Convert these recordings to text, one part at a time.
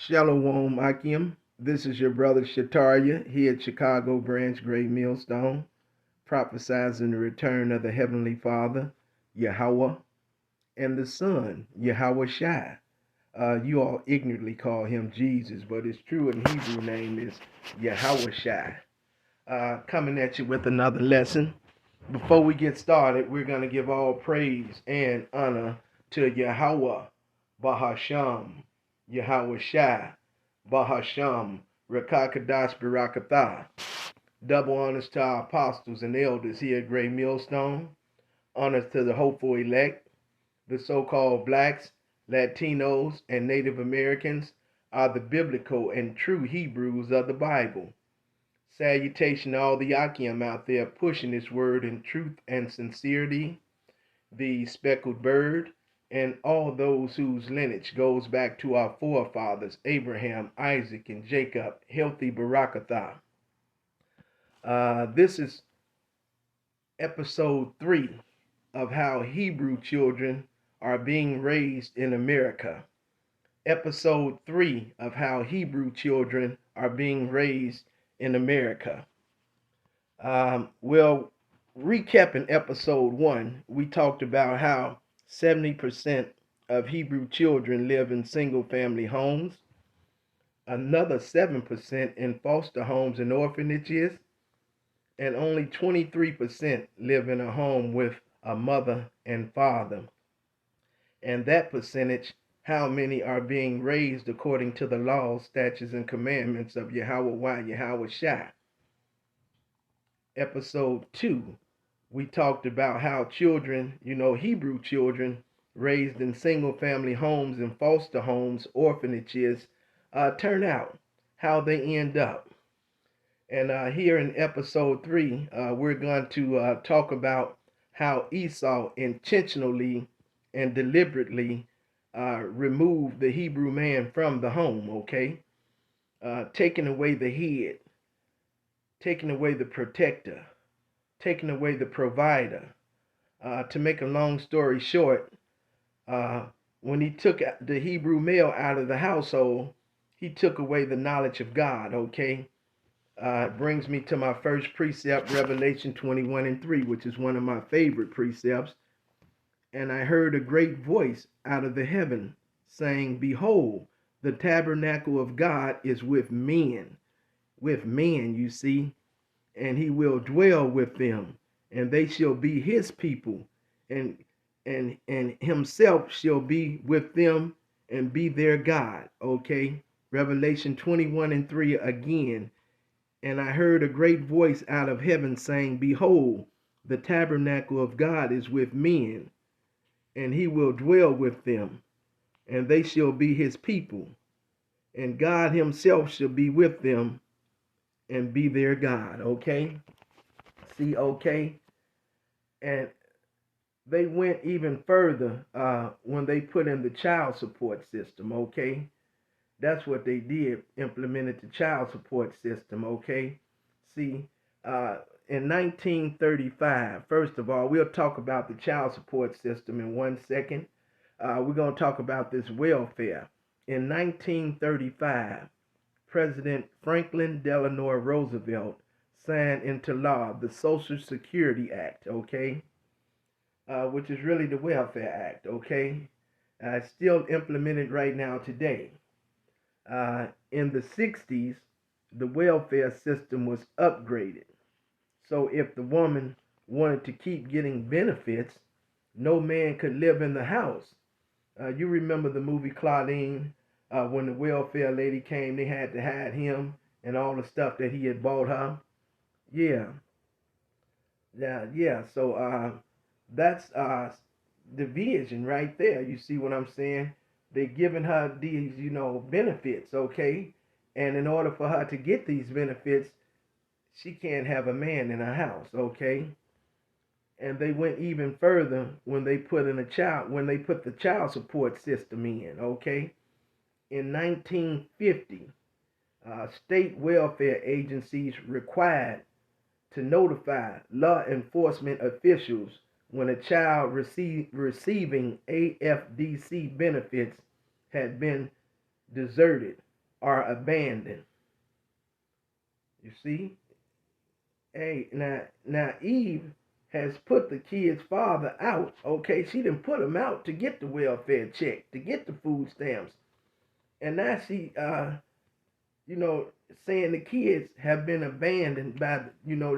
Shalom Akim. This is your brother Shataria here at Chicago Branch Great Millstone, prophesizing the return of the Heavenly Father, Yahweh, and the Son, Yahweh Shai. You all ignorantly call him Jesus, but his true and Hebrew name is Yahweh Shai. Coming at you with another lesson. Before we get started, we're going to give all praise and honor to Yahweh, Bahasham, Yahweh Shai, Bahasham, Rakakadash Barakatah. Double honors to our apostles and elders here at Great Millstone. Honors to the hopeful elect. The so-called blacks, Latinos, and Native Americans are the biblical and true Hebrews of the Bible. Salutation to all the Akim out there pushing this word in truth and sincerity, the speckled bird, and all those whose lineage goes back to our forefathers, Abraham, Isaac, and Jacob, healthy Barakatah. This is episode 3 of how Hebrew children are being raised in America. Episode 3 of how Hebrew children are being raised in America. Recapping episode 1, we talked about how 70% of Hebrew children live in single family homes, another 7% in foster homes and orphanages, and only 23% live in a home with a mother and father. And that percentage, how many are being raised according to the laws, statutes, and commandments of Yahweh Yahweh Shai. Episode 2, we talked about how children, Hebrew children raised in single family homes and foster homes, orphanages, turn out, how they end up. And here in episode 3, we're going to talk about how Esau intentionally and deliberately removed the Hebrew man from the home, okay? Taking away the head, taking away the protector, taking away the provider. To make a long story short, when he took the Hebrew male out of the household, he took away the knowledge of God, okay? It brings me to my first precept, Revelation 21:3, which is one of my favorite precepts. And I heard a great voice out of the heaven saying, Behold, the tabernacle of God is with men, you see, and he will dwell with them, and they shall be his people, and himself shall be with them and be their God. Okay, Revelation 21:3 again. And I heard a great voice out of heaven saying, Behold, the tabernacle of God is with men, and he will dwell with them, and they shall be his people, and God himself shall be with them and be their God. Okay, see, okay. And they went even further when they put in the child support system, okay? That's what they did, implemented the child support system, okay? See, in 1935, first of all, we'll talk about the child support system in 1 second. We're going to talk about this welfare. In 1935, President Franklin Delano Roosevelt signed into law the Social Security Act, okay? Which is really the Welfare Act, okay? It's still implemented right now today. In the 60s, the welfare system was upgraded. So if the woman wanted to keep getting benefits, no man could live in the house. You remember the movie Claudine, when the welfare lady came, they had to hide him and all the stuff that he had bought her. Yeah, yeah. So that's division right there. You see what I'm saying? They're giving her these, benefits, okay? And in order for her to get these benefits, she can't have a man in her house, okay? And they went even further when they put the child support system in, okay? In 1950, state welfare agencies required to notify law enforcement officials when a child receiving AFDC benefits had been deserted are abandoned. You see? Hey, now Eve has put the kid's father out. Okay, she didn't put him out to get the welfare check, to get the food stamps, and now she, you know, saying the kids have been abandoned by,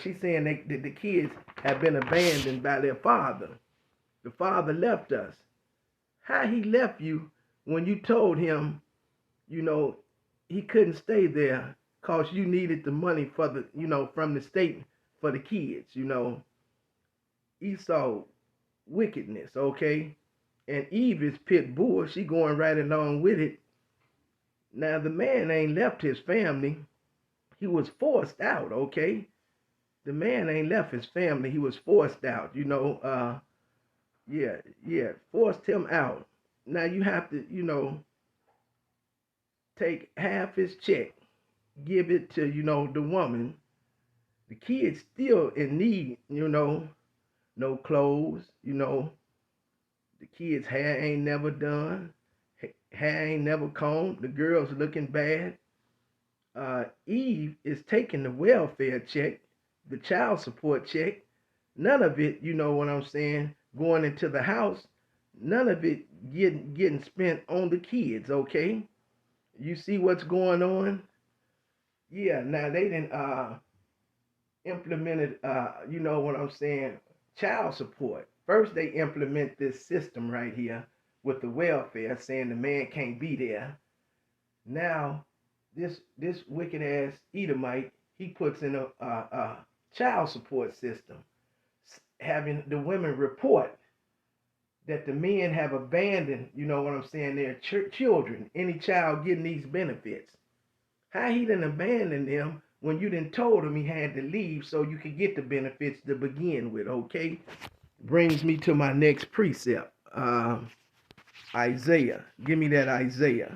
she's saying that the kids have been abandoned by their father. The father left us. How he left you when you told him, you know, he couldn't stay there because you needed the money for the, from the state for the kids, Esau wickedness, okay? And Eve is pit bull. She going right along with it. Now the man ain't left his family. He was forced out, okay? The man ain't left his family. He was forced out, yeah, forced him out. Now you have to, take half his check, give it to, the woman. The kid's still in need, no clothes, the kid's hair ain't never done, hair ain't never combed, the girl's looking bad. Eve is taking the welfare check, the child support check, none of it, you know what I'm saying, going into the house, none of it getting spent on the kids, okay? You see what's going on? Yeah, now they didn't implemented, you know what I'm saying, child support. First, they implement this system right here with the welfare, saying the man can't be there. Now, this wicked ass Edomite, he puts in a child support system, having the women report that the men have abandoned, you know what I'm saying, their children, any child getting these benefits. How he didn't abandon them when you didn't told him he had to leave so you could get the benefits to begin with, okay? Brings me to my next precept. Isaiah. Give me that Isaiah.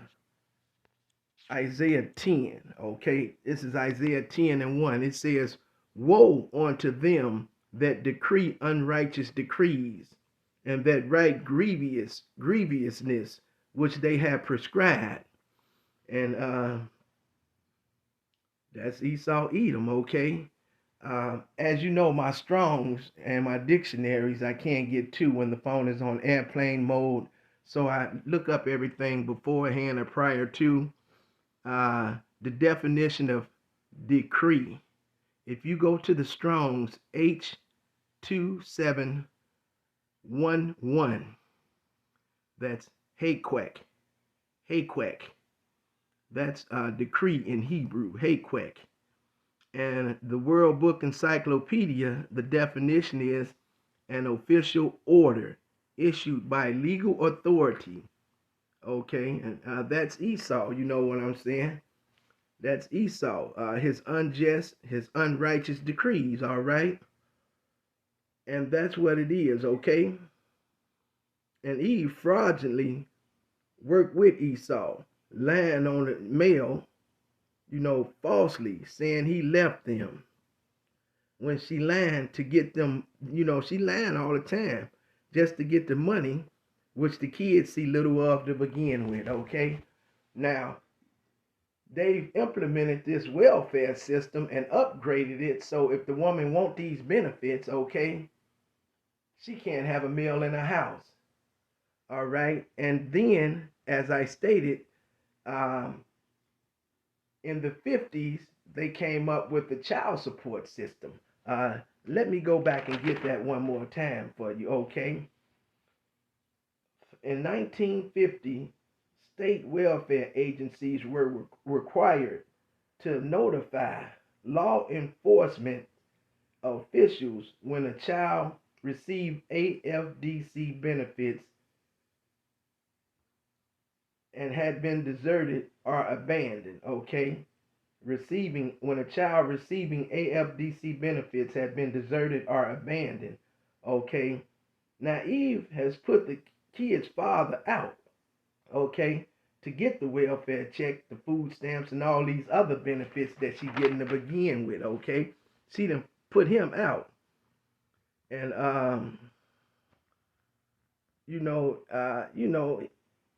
Isaiah 10, okay? This is Isaiah 10 and 1. It says, woe unto them that decree unrighteous decrees, and that write grievousness which they have prescribed. And that's Esau Edom, okay? As you know, my Strongs and my dictionaries, I can't get to when the phone is on airplane mode. So I look up everything beforehand or prior to. The definition of decree. If you go to the Strongs, H2711, that's hayquek. Hayquek. That's decree in Hebrew, hayquek. And the World Book Encyclopedia, the definition is an official order issued by legal authority. Okay, and that's Esau, you know what I'm saying? That's Esau, his unjust, his unrighteous decrees, all right? And that's what it is, okay? And Eve fraudulently worked with Esau, lying on the male, falsely, saying he left them. When she lying to get them, she lying all the time just to get the money, which the kids see little of to begin with, okay? Now, they've implemented this welfare system and upgraded it so if the woman want these benefits, okay, she can't have a meal in her house, all right? And then, as I stated, in the 50s, they came up with the child support system. Let me go back and get that one more time for you, okay? In 1950, state welfare agencies were required to notify law enforcement officials when a child received AFDC benefits and had been deserted or abandoned, okay? When a child receiving AFDC benefits had been deserted or abandoned, okay? Now Eve has put the kid's father out, okay, to get the welfare check, the food stamps, and all these other benefits that she's getting to begin with, okay? She done put him out. And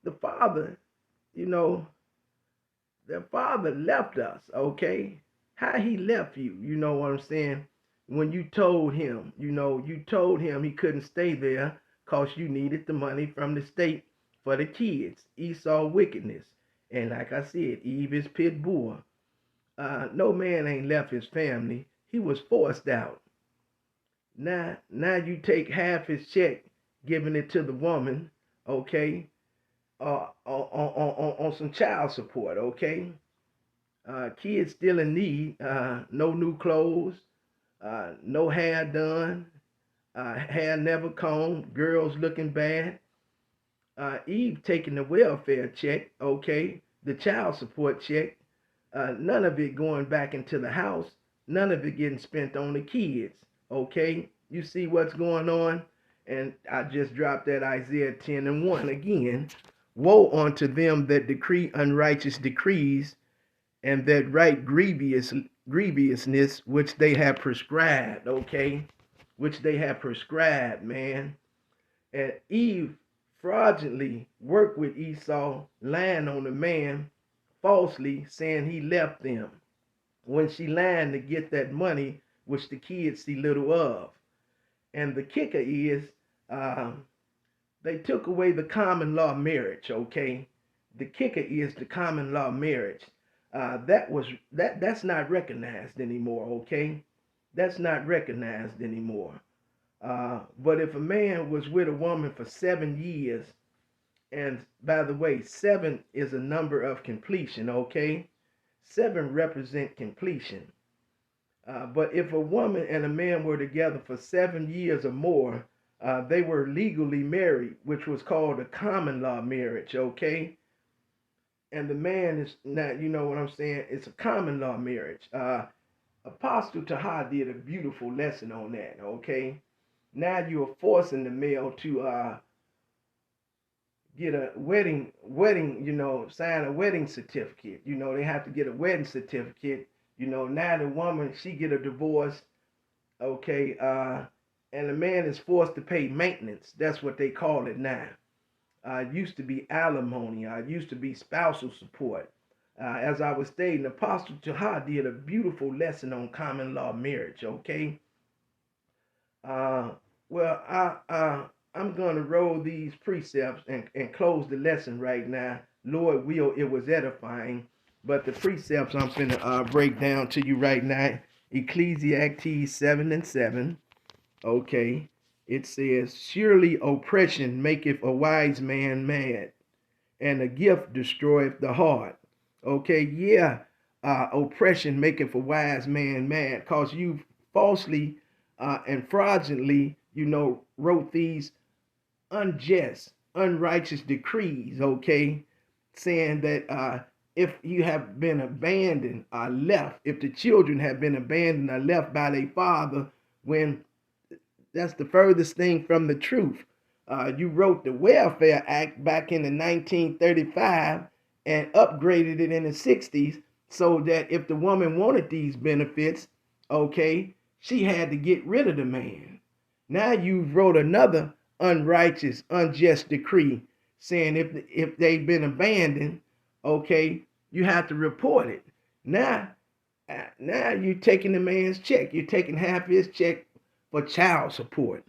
the father, you know, the father left us, okay? How he left you, you know what I'm saying? When you told him, you told him he couldn't stay there because you needed the money from the state for the kids. Esau wickedness. And like I said, Eve is pit bull. No man ain't left his family. He was forced out. Now you take half his check, giving it to the woman, okay? On some child support, okay? Kids still in need. No new clothes, no hair done, hair never combed, girls looking bad. Eve taking the welfare check, okay? The child support check. None of it going back into the house. None of it getting spent on the kids, okay? You see what's going on? And I just dropped that Isaiah 10:1 again. Woe unto them that decree unrighteous decrees, and that write grievousness which they have prescribed, okay? Which they have prescribed, man. And Eve fraudulently worked with Esau, lying on the man, falsely saying he left them, when she lied to get that money, which the kids see little of. And the kicker is, they took away the common law marriage, okay? The kicker is the common law marriage. That's not recognized anymore, okay? That's not recognized anymore. But if a man was with a woman for 7 years, and by the way, 7 is a number of completion, okay? 7 represent completion. But if a woman and a man were together for 7 years or more, they were legally married, which was called a common law marriage, okay? And the man is not, you know what I'm saying? It's a common law marriage. Apostle Taha did a beautiful lesson on that, okay? Now you are forcing the male to get a wedding, sign a wedding certificate. They have to get a wedding certificate. Now the woman, she get a divorce, okay, and the man is forced to pay maintenance. That's what they call it now. It used to be alimony. It used to be spousal support. As I was stating, Apostle Jahad did a beautiful lesson on common law marriage, okay? Well, I'm going to roll these precepts and close the lesson right now. Lord will, it was edifying. But the precepts I'm finna break down to you right now. Ecclesiastes 7:7. Okay. It says, surely oppression maketh a wise man mad, and a gift destroyeth the heart. Okay, yeah, oppression maketh a wise man mad, because you falsely and fraudulently, wrote these unjust, unrighteous decrees, okay, saying that if you have been abandoned or left, if the children have been abandoned or left by their father, when that's the furthest thing from the truth. You wrote the Welfare Act back in the 1935 and upgraded it in the 60s so that if the woman wanted these benefits, okay, she had to get rid of the man. Now you wrote another unrighteous, unjust decree saying if they've been abandoned, okay, you have to report it. Now you're taking the man's check. You're taking half his check for child support.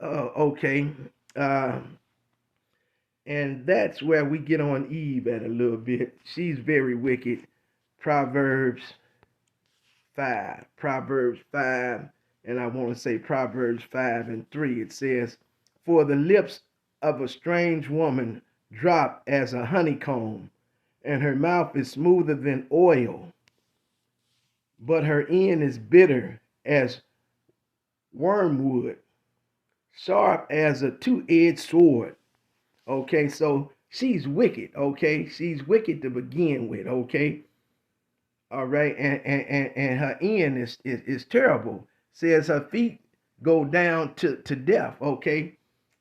Okay. And that's where we get on Eve at a little bit. She's very wicked. Proverbs 5. Proverbs 5. And I want to say Proverbs 5:3. It says, for the lips of a strange woman drop as a honeycomb, and her mouth is smoother than oil, but her end is bitter as wormwood, sharp as a two-edged sword. Okay, so she's wicked. Okay, she's wicked to begin with. Okay, all right, and her end is terrible. Says her feet go down to death. Okay,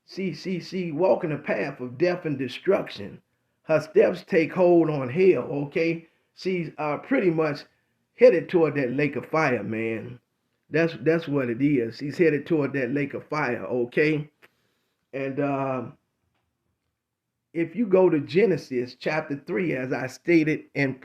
she walking a path of death and destruction. Her steps take hold on hell. Okay, she's pretty much headed toward that lake of fire, man. That's what it is. She's headed toward that lake of fire, okay? And if you go to Genesis chapter 3, as I stated in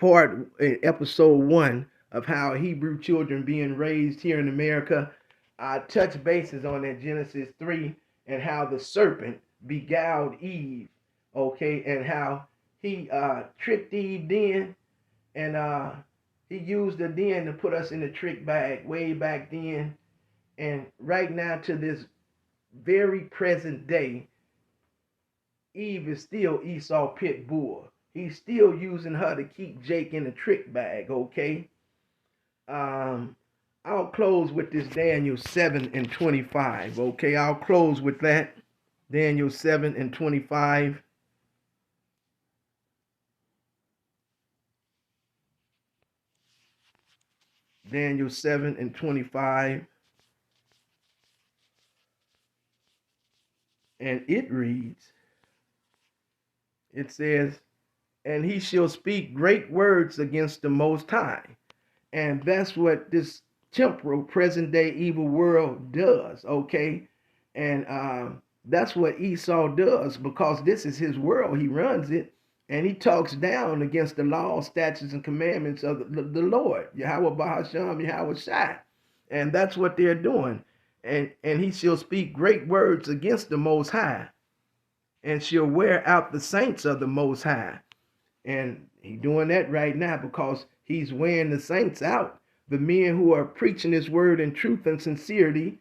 episode 1 of how Hebrew children being raised here in America, I touch bases on that Genesis 3 and how the serpent beguiled Eve, okay, and how he tricked Eve then, and he used her then to put us in the trick bag way back then, and right now to this very present day, Eve is still Esau pit bull. He's still using her to keep Jake in the trick bag, okay? Um, I'll close with this Daniel 7 and 25, okay? I'll close with that. Daniel 7 and 25. Daniel 7 and 25. And it reads, it says, and he shall speak great words against the Most High. And that's what this temporal, present day evil world does, okay? And that's what Esau does, because this is his world. He runs it, and he talks down against the law, statutes, and commandments of the Lord, Yahweh Bahasham, Yahweh Shai. And that's what they're doing. And he shall speak great words against the Most High, and shall wear out the saints of the Most High. And he's doing that right now because he's wearing the saints out. The men who are preaching his word in truth and sincerity,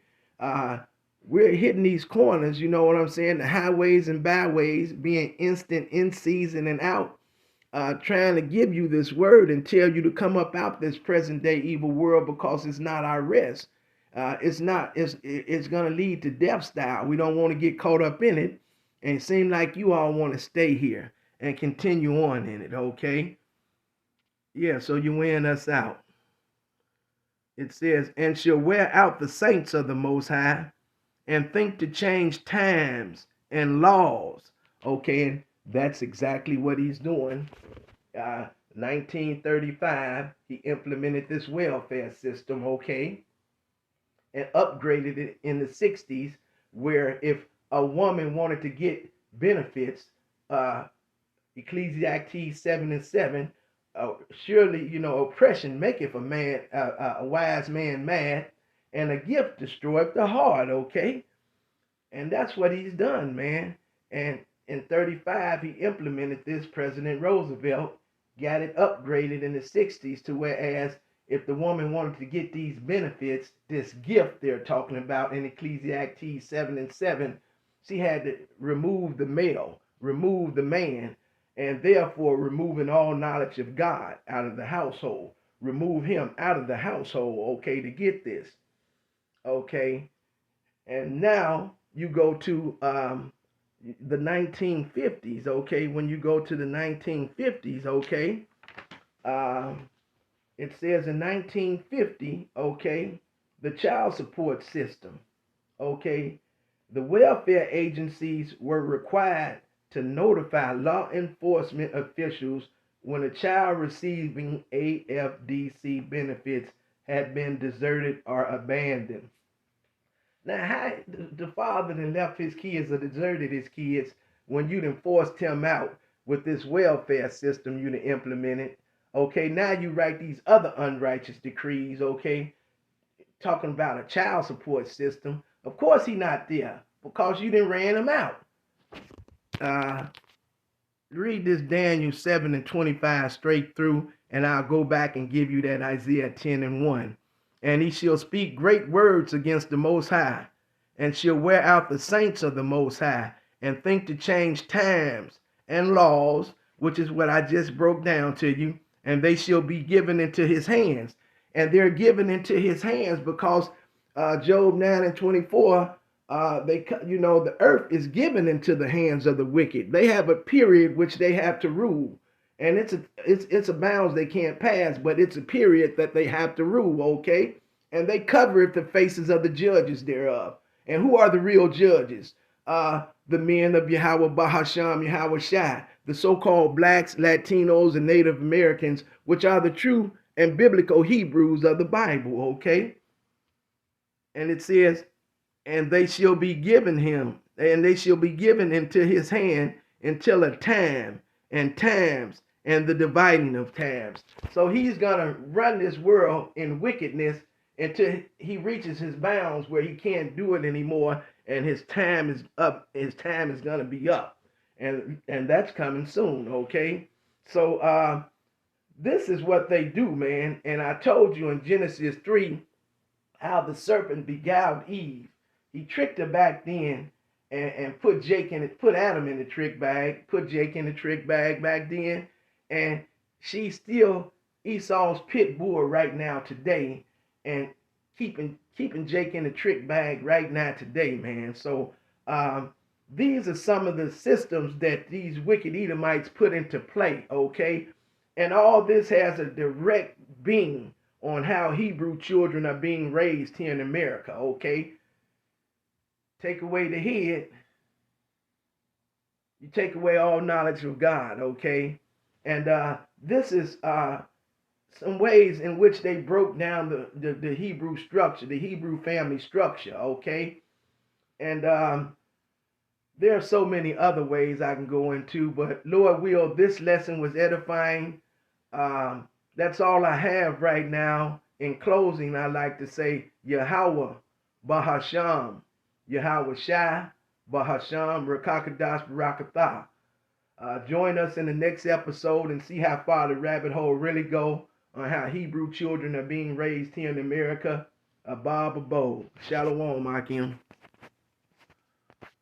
we're hitting these corners, you know what I'm saying? The highways and byways, being instant in season and out, trying to give you this word and tell you to come up out this present day evil world, because it's not our rest. It's going to lead to death style. We don't want to get caught up in it. And it seems like you all want to stay here and continue on in it, okay? Yeah, so you're wearing us out. It says, and shall wear out the saints of the Most High, and think to change times and laws. Okay, and that's exactly what he's doing. 1935, he implemented this welfare system, okay, and upgraded it in the 60s, where if a woman wanted to get benefits, Ecclesiastes 7 and 7, surely, you know, oppression maketh a wise man mad, and a gift destroyeth the heart, okay? And that's what he's done, man. And in 35, he implemented this. President Roosevelt got it upgraded in the 60s to whereas if the woman wanted to get these benefits, this gift they're talking about in Ecclesiastes 7 and 7, she had to remove the male, remove the man, and therefore removing all knowledge of God out of the household. Remove him out of the household, okay, to get this, okay? And now you go to the 1950s, okay? When you go to the 1950s, okay, it says in 1950, okay, the child support system, okay, the welfare agencies were required to notify law enforcement officials when a child receiving AFDC benefits had been deserted or abandoned. Now, how the father then left his kids or deserted his kids when you done forced him out with this welfare system you done implemented? Okay, now you write these other unrighteous decrees, okay, talking about a child support system. Of course he not there because you done ran him out. Read this Daniel 7 and 25 straight through, and I'll go back and give you that Isaiah 10 and 1. And he shall speak great words against the Most High, and shall wear out the saints of the Most High, and think to change times and laws, which is what I just broke down to you, and they shall be given into his hands. And they're given into his hands because Job 9 and 24, the earth is given into the hands of the wicked. They have a period which they have to rule. And it's a bounds they can't pass, but it's a period that they have to rule, okay? And they cover the faces of the judges thereof. And who are the real judges? The men of Yahweh Bahasham, Yahweh Shai, the so-called blacks, Latinos, and Native Americans, which are the true and biblical Hebrews of the Bible, okay? And it says, and they shall be given him, and they shall be given into his hand, until a time and times and the dividing of times. So he's going to run this world in wickedness until he reaches his bounds where he can't do it anymore, and his time is up. His time is going to be up, and that's coming soon. Okay, so this is what they do, man. And I told you in Genesis 3 how the serpent beguiled Eve. He tricked her back then, and put Adam in the trick bag, put Jake in the trick bag back then, and she's still Esau's pit bull right now today, and keeping Jake in the trick bag right now today, man. So these are some of the systems that these wicked Edomites put into play, okay? And all this has a direct being on how Hebrew children are being raised here in America, okay? Take away the head, you take away all knowledge of God, okay? And this is some ways in which they broke down the Hebrew structure, the Hebrew family structure, okay? And there are so many other ways I can go into, but Lord will, this lesson was edifying. That's all I have right now. In closing, I like to say Yahweh Bahasham, Yahweh Shai Bahasham Rakakadas Barakatha. Join us in the next episode and see how far the rabbit hole really go on how Hebrew children are being raised here in America. Bob Abo. Shalom, Akim.